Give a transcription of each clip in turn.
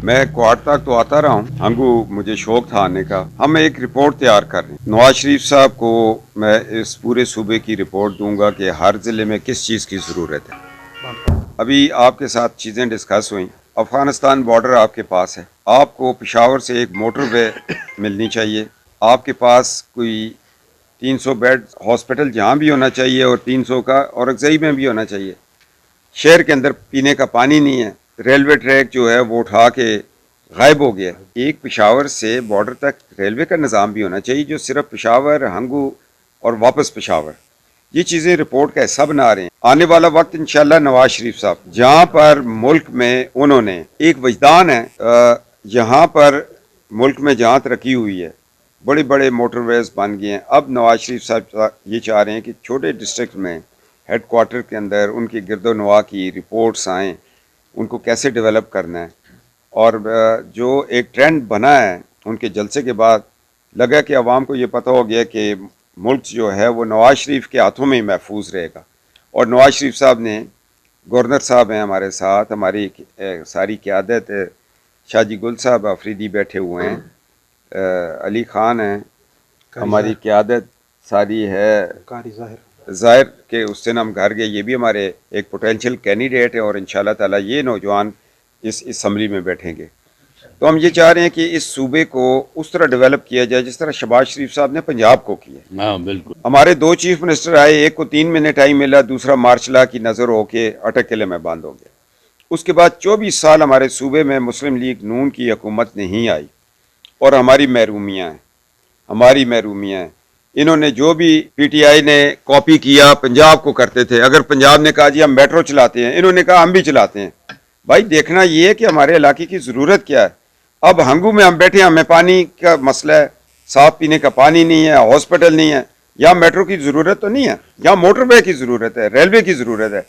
میں کوارٹ تک تو آتا رہا ہوں، ہنگو مجھے شوق تھا آنے کا۔ ہم ایک رپورٹ تیار کر رہے ہیں، نواز شریف صاحب کو میں اس پورے صوبے کی رپورٹ دوں گا کہ ہر ضلع میں کس چیز کی ضرورت ہے۔ ابھی آپ کے ساتھ چیزیں ڈسکس ہوئیں، افغانستان بارڈر آپ کے پاس ہے، آپ کو پشاور سے ایک موٹر وے ملنی چاہیے، آپ کے پاس کوئی 300 بیڈ ہاسپٹل جہاں بھی ہونا چاہیے اور 300 کا اور اگزئی میں بھی ہونا چاہیے۔ شہر کے اندر پینے کا پانی نہیں ہے، ریلوے ٹریک جو ہے وہ اٹھا کے غائب ہو گیا۔ ایک پشاور سے بارڈر تک ریلوے کا نظام بھی ہونا چاہیے جو صرف پشاور، ہنگو اور واپس پشاور، یہ چیزیں رپورٹ کا حصہ بنا رہے ہیں۔ آنے والا وقت انشاءاللہ نواز شریف صاحب جہاں پر ملک میں انہوں نے ایک وجدان ہے، یہاں پر ملک میں جہاں ترقی ہوئی ہے، بڑے بڑے موٹر ویز بن گئے ہیں، اب نواز شریف صاحب یہ چاہ رہے ہیں کہ چھوٹے ڈسٹرکٹ میں ہیڈ کوارٹر کے اندر ان کی گرد و نواح کی رپورٹس آئیں، ان کو کیسے ڈیولپ کرنا ہے۔ اور جو ایک ٹرینڈ بنا ہے ان کے جلسے کے بعد، لگا کہ عوام کو یہ پتہ ہو گیا کہ ملک جو ہے وہ نواز شریف کے ہاتھوں میں ہی محفوظ رہے گا۔ اور نواز شریف صاحب نے، گورنر صاحب ہیں ہمارے ساتھ، ہماری ساری قیادت، شاہ جی گل صاحب آفریدی بیٹھے ہوئے ہیں، علی خان ہیں، ہماری قیادت ساری ہے، ظاہر کہ اس سے ہم گھر گئے، یہ بھی ہمارے ایک پوٹینشیل کینڈیڈیٹ ہیں اور انشاءاللہ تعالیٰ یہ نوجوان اس اسمبلی میں بیٹھیں گے۔ تو ہم یہ چاہ رہے ہیں کہ اس صوبے کو اس طرح ڈیولپ کیا جائے جس طرح شہباز شریف صاحب نے پنجاب کو کیا۔ ہاں بالکل، ہمارے 2 چیف منسٹر آئے، ایک کو 3 مہینے ٹائم ملا، دوسرا مارچ لا کی نظر ہو کے اٹک قلعے میں بند ہو گیا۔ اس کے بعد 24 سال ہمارے صوبے میں مسلم لیگ نون کی حکومت نہیں آئی اور ہماری محرومیاں ہیں۔ انہوں نے جو بھی پی ٹی آئی نے کاپی کیا پنجاب کو کرتے تھے، اگر پنجاب نے کہا جی ہم میٹرو چلاتے ہیں، انہوں نے کہا ہم بھی چلاتے ہیں۔ بھائی دیکھنا یہ ہے کہ ہمارے علاقے کی ضرورت کیا ہے۔ اب ہنگو میں ہم بیٹھے ہیں، ہمیں پانی کا مسئلہ ہے، صاف پینے کا پانی نہیں ہے، ہاسپٹل نہیں ہے، یہاں میٹرو کی ضرورت تو نہیں ہے، یہاں موٹر وے کی ضرورت ہے، ریلوے کی ضرورت ہے۔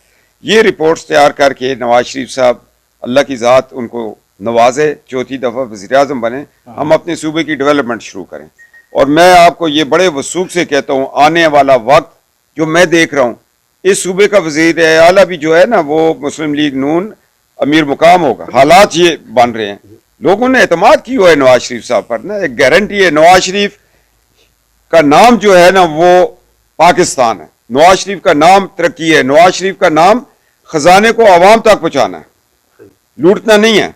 یہ رپورٹس تیار کر کے نواز شریف صاحب، اللہ کی ذات ان کو نوازے، 4تھی دفعہ وزیر اعظم بنے، ہم اپنے صوبے کی ڈیولپمنٹ شروع کریں۔ اور میں آپ کو یہ بڑے وثوق سے کہتا ہوں، آنے والا وقت جو میں دیکھ رہا ہوں، اس صوبے کا وزیر اعلیٰ بھی جو ہے نا وہ مسلم لیگ نون امیر مقام ہوگا۔ حالات یہ بن رہے ہیں، لوگوں نے اعتماد کی ہوا ہے نواز شریف صاحب پر نا، ایک گارنٹی ہے۔ نواز شریف کا نام جو ہے نا وہ پاکستان ہے، نواز شریف کا نام ترقی ہے، نواز شریف کا نام خزانے کو عوام تک پہنچانا ہے، لوٹنا نہیں ہے۔